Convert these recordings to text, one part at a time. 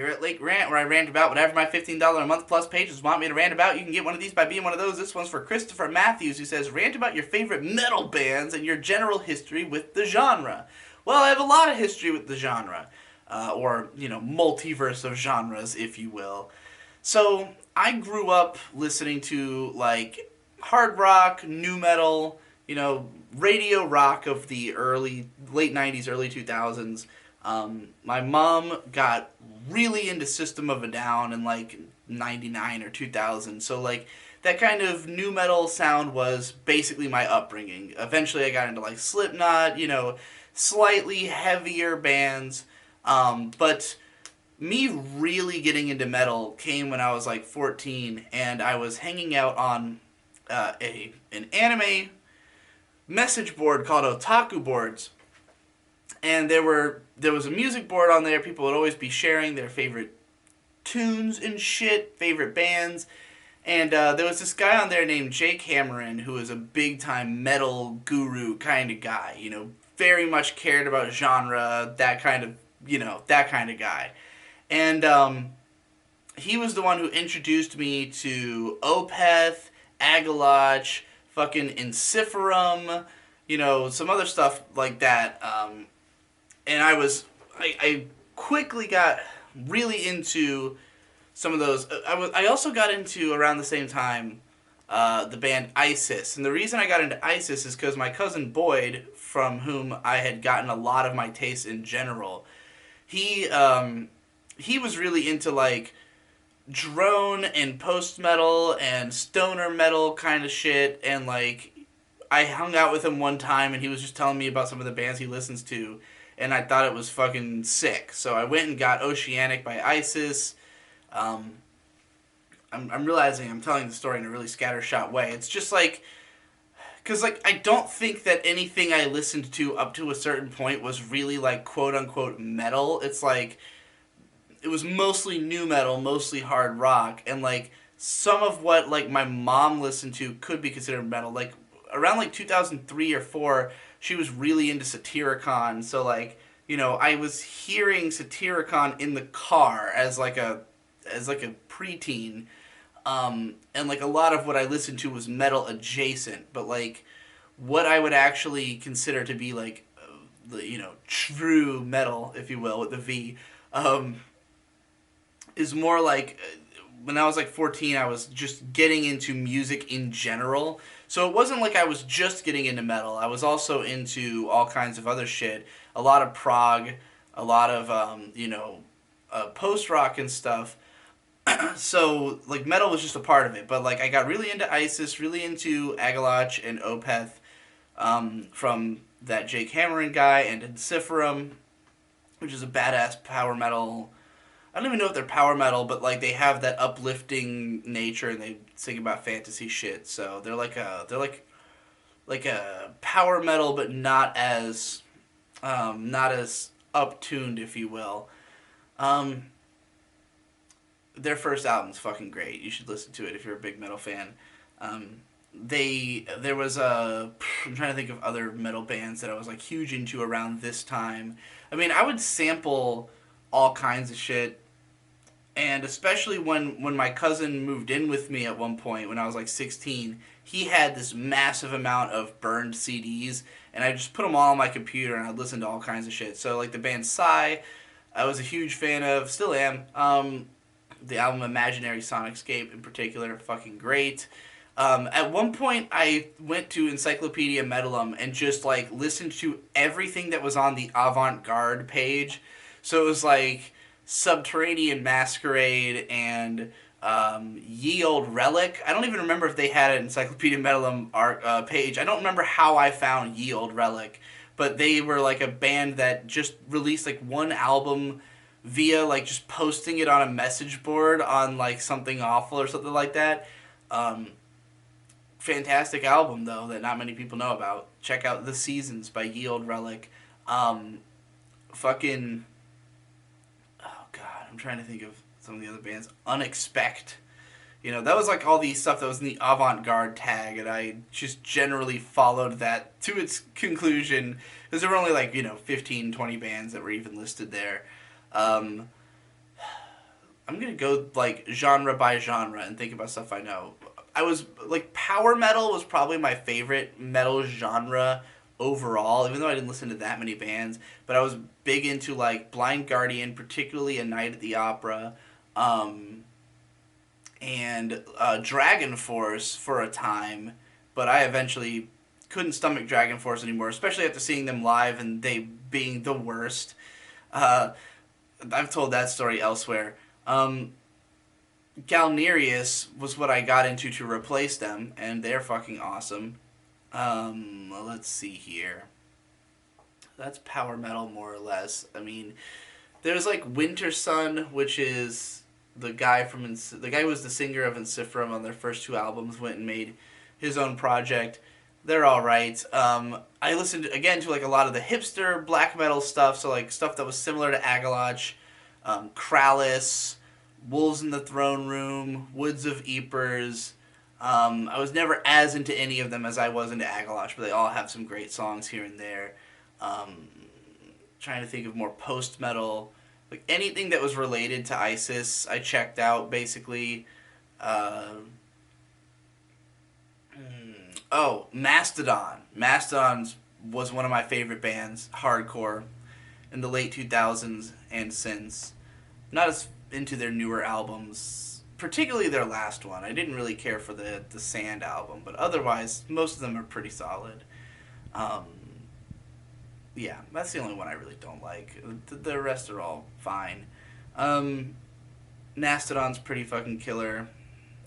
Here at Lake Rant, where I rant about whatever my $15 a month plus pages want me to rant about. You can get one of these by being one of those. This one's for Christopher Matthews, who says, rant about your favorite metal bands and your general history with the genre. Well, I have a lot of history with the genre. Or, multiverse of genres, if you will. So, I grew up listening to, hard rock, new metal, radio rock of the late 90s, early 2000s. My mom got really into System of a Down in, 99 or 2000. So, that kind of new metal sound was basically my upbringing. Eventually, I got into, Slipknot, slightly heavier bands. But me really getting into metal came when I was 14, and I was hanging out on an anime message board called Otaku Boards, and there was a music board on there. People would always be sharing their favorite tunes and shit, favorite bands, and there was this guy on there named Jake Cameron, who was a big time metal guru kind of guy. Very much cared about genre, that kind of guy. And he was the one who introduced me to Opeth, Agalach, fucking Ensiferum, some other stuff like that. And I quickly got really into some of those. I also got into, around the same time, the band ISIS. And the reason I got into ISIS is because my cousin Boyd, from whom I had gotten a lot of my tastes in general, he was really into drone and post metal and stoner metal kind of shit, and I hung out with him one time and he was just telling me about some of the bands he listens to, and I thought it was fucking sick. So I went and got Oceanic by ISIS. I'm realizing I'm telling the story in a really scattershot way. It's just because I don't think that anything I listened to up to a certain point was really quote unquote metal. It's it was mostly new metal, mostly hard rock, and some of what my mom listened to could be considered metal. Around 2003 or 4, she was really into Satyricon. So I was hearing Satyricon in the car as a preteen. And a lot of what I listened to was metal adjacent, but what I would actually consider to be true metal, if you will, with the V, is more when I was 14, I was just getting into music in general. So it wasn't I was just getting into metal. I was also into all kinds of other shit. A lot of prog, a lot of post rock and stuff. So metal was just a part of it. But I got really into ISIS, really into Agalach and Opeth, from that Jake Cameron guy, and Ensiferum, which is a badass power metal. I don't even know if they're power metal, but they have that uplifting nature, and they sing about fantasy shit. So they're like a power metal, but not as up-tuned, if you will. Their first album's fucking great. You should listen to it if you're a big metal fan. There was I'm trying to think of other metal bands that I was huge into around this time. I mean, I would sample all kinds of shit, and especially when my cousin moved in with me at one point when I was 16, he had this massive amount of burned CDs, and I just put them all on my computer and I'd listen to all kinds of shit. So the band Psy, I was a huge fan of, still am. The album Imaginary Sonicscape in particular, fucking great. At one point, I went to Encyclopedia Metalum and just listened to everything that was on the avant-garde page. So it was Subterranean Masquerade and Ye Old Relic. I don't even remember if they had an Encyclopedia Metalum page. I don't remember how I found Ye Old Relic, but they were a band that just released one album via just posting it on a message board on Something Awful or something like that. Fantastic album though that not many people know about. Check out The Seasons by Ye Old Relic. Fucking, oh god, I'm trying to think of some of the other bands. Unexpect. That was all the stuff that was in the avant-garde tag, and I just generally followed that to its conclusion, because there were only 15, 20 bands that were even listed there. I'm gonna go like genre by genre and think about stuff I know. I was like power metal was probably my favorite metal genre overall, even though I didn't listen to that many bands. But I was big into like Blind Guardian, particularly A Night at the Opera, um, and Dragon Force for a time. But I eventually couldn't stomach Dragon Force anymore, especially after seeing them live and they being the worst. Uh, I've told that story elsewhere. Galnerius was what I got into to replace them, and they're fucking awesome. Let's see here. That's power metal, more or less. I mean, there's like Winter Sun, which is the guy from the guy who was the singer of Ensiferum on their first two albums. Went and made his own project. They're all right. I listened again to like a lot of the hipster black metal stuff, so like stuff that was similar to Agalach, Krallis, Wolves in the Throne Room, Woods of Ypres. I was never as into any of them as I was into Agalach, but they all have some great songs here and there. Trying to think of more post metal, like anything that was related to ISIS, I checked out basically. Oh, Mastodon. Mastodon was one of my favorite bands, hardcore, in the late 2000s and since. Not as into their newer albums, particularly their last one. I didn't really care for the Sand album, but otherwise, most of them are pretty solid. Yeah, that's the only one I really don't like. The rest are all fine. Mastodon's pretty fucking killer.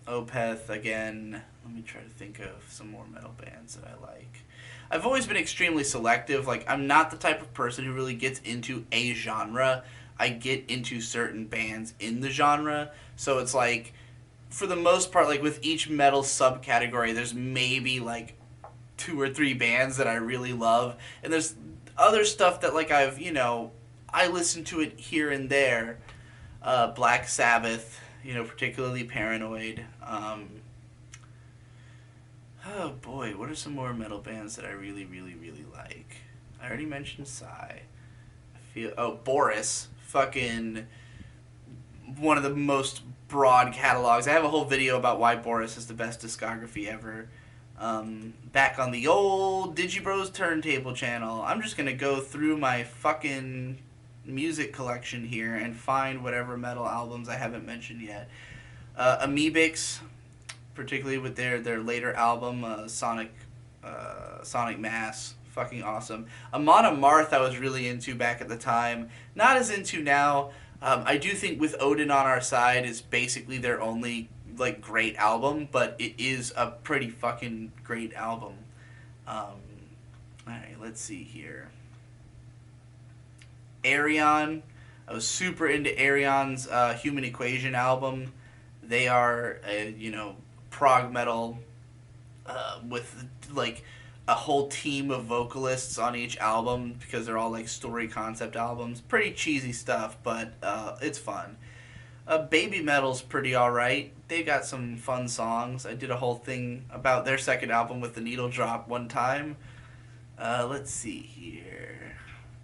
Opeth, again. Let me try to think of some more metal bands that I like. I've always been extremely selective. Like, I'm not the type of person who really gets into a genre. I get into certain bands in the genre. So it's like, for the most part, like with each metal subcategory, there's maybe like 2 or 3 bands that I really love. And there's other stuff that like I listen to it here and there. Black Sabbath, particularly Paranoid. Oh boy, what are some more metal bands that I really, really, really like? I already mentioned Psy. Boris, fucking one of the most broad catalogs. I have a whole video about why Boris is the best discography ever. Back on the old Digibros Turntable channel, I'm just gonna go through my fucking music collection here and find whatever metal albums I haven't mentioned yet. Amoebics, particularly with their later album, Sonic Mass, fucking awesome. Amon Amarth I was really into back at the time, not as into now. I do think With Odin on Our Side is basically their only like great album, but it is a pretty fucking great album. Alright, let's see here. Ayreon. I was super into Ayreon's Human Equation album. They are prog metal with like a whole team of vocalists on each album because they're all like story concept albums. Pretty cheesy stuff, but it's fun. Baby Metal's pretty alright. They got some fun songs. I did a whole thing about their second album with the Needle Drop one time. Let's see here.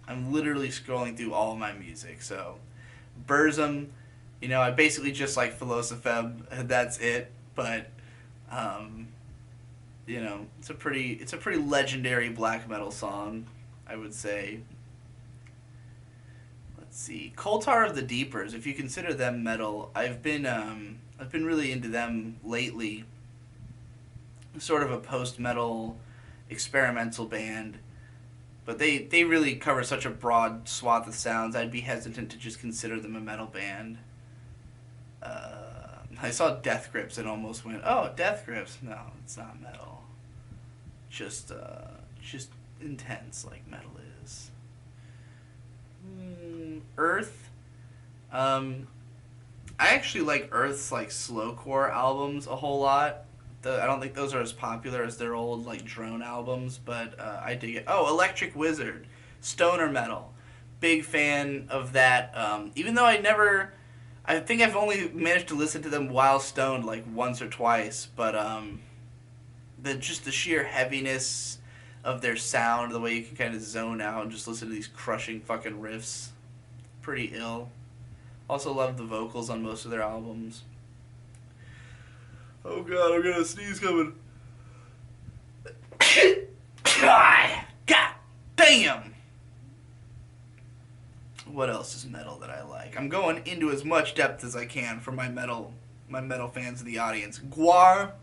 I'm literally scrolling through all of my music. So, Burzum, I basically just like Philosophem. That's it. But, it's a pretty legendary black metal song, I would say. Let's see, Koltar of the Deepers. If you consider them metal, I've been really into them lately. Sort of a post-metal experimental band, but they really cover such a broad swath of sounds. I'd be hesitant to just consider them a metal band. I saw Death Grips and almost went, oh, Death Grips. No, it's not metal. Just intense like metal is. Earth. I actually like Earth's like slowcore albums a whole lot. I don't think those are as popular as their old like drone albums, but I dig it. Oh, Electric Wizard, stoner metal. Big fan of that. Even though I think I've only managed to listen to them while stoned like once or twice, but the sheer heaviness of their sound, the way you can kind of zone out and just listen to these crushing fucking riffs, pretty ill. Also love the vocals on most of their albums. Oh god, I'm gonna sneeze coming. God damn! What else is metal that I like? I'm going into as much depth as I can for my metal fans of the audience. Gwar.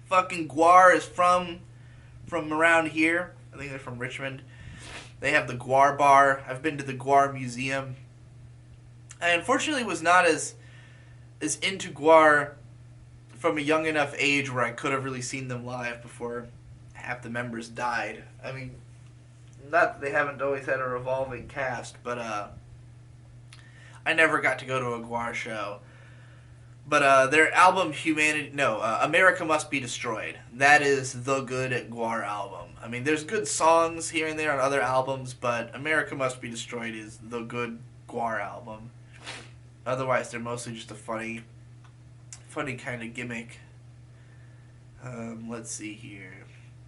Fucking Gwar is from around here. I think they're from Richmond. They have the Gwar Bar. I've been to the Gwar Museum. I unfortunately was not as into Gwar from a young enough age where I could have really seen them live before half the members died. I mean, not that they haven't always had a revolving cast, but I never got to go to a Gwar show. But their album America Must Be Destroyed. That is the good Gwar album. I mean, there's good songs here and there on other albums, but America Must Be Destroyed is the good Gwar album. Otherwise, they're mostly just a funny kind of gimmick. Let's see here.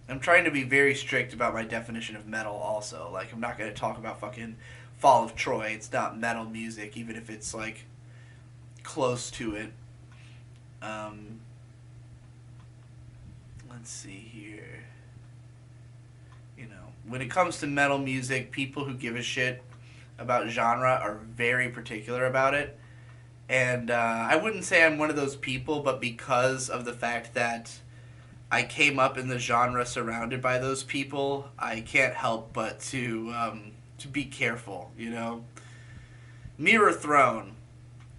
I'm trying to be very strict about my definition of metal also. Like, I'm not going to talk about fucking Fall of Troy. It's not metal music, even if it's, like, close to it. Let's see here. You know, when it comes to metal music, people who give a shit about genre are very particular about it. And I wouldn't say I'm one of those people, but because of the fact that I came up in the genre surrounded by those people, I can't help but to be careful, you know? Mirror Throne.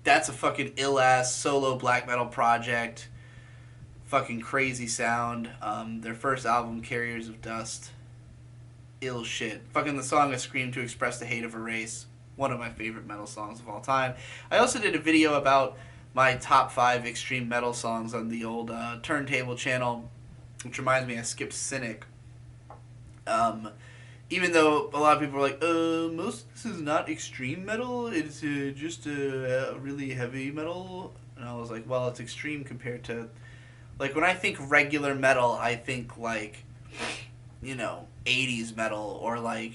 That's a fucking ill-ass solo black metal project. Fucking crazy sound. Their first album, Carriers of Dust. Ill shit. Fucking the song A Scream to Express the Hate of a Race. One of my favorite metal songs of all time. I also did a video about my top 5 extreme metal songs on the old Turntable channel, which reminds me I skipped Cynic. Even though a lot of people are like, most of this is not extreme metal, it's just a really heavy metal. And I was like, well, it's extreme compared to, like, when I think regular metal, I think, like, you know, 80s metal, or, like,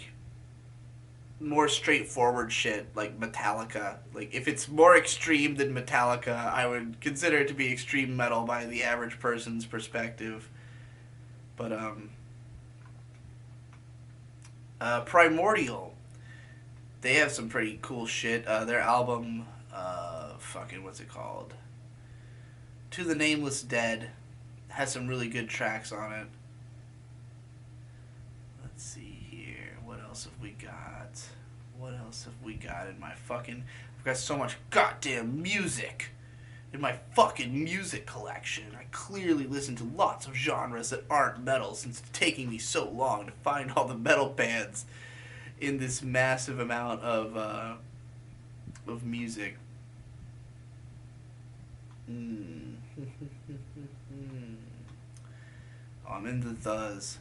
more straightforward shit, like Metallica. Like, if it's more extreme than Metallica, I would consider it to be extreme metal by the average person's perspective. But, Primordial, they have some pretty cool shit. Their album, what's it called? To the Nameless Dead, has some really good tracks on it. Let's see here. What else have we got? What else have we got in my fucking... I've got so much goddamn music in my fucking music collection. I clearly listen to lots of genres that aren't metal, since it's taking me so long to find all the metal bands in this massive amount of music. Oh, I'm in the thes.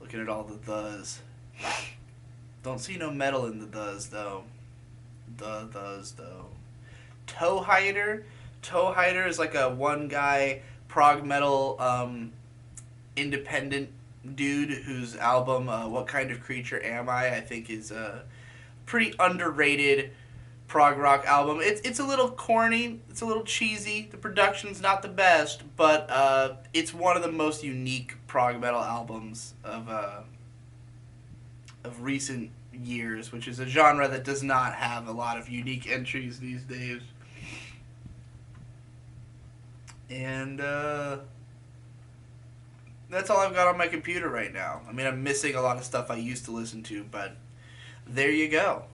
Looking at all the thes. Don't see no metal in the thes, though. The thes, though. Toe Hider. Toe Hider is like a one-guy prog metal independent dude whose album, What Kind of Creature Am I think is a pretty underrated prog rock album. It's a little corny, it's a little cheesy, the production's not the best, but it's one of the most unique prog metal albums of recent years, which is a genre that does not have a lot of unique entries these days. And that's all I've got on my computer right now. I mean, I'm missing a lot of stuff I used to listen to, but there you go.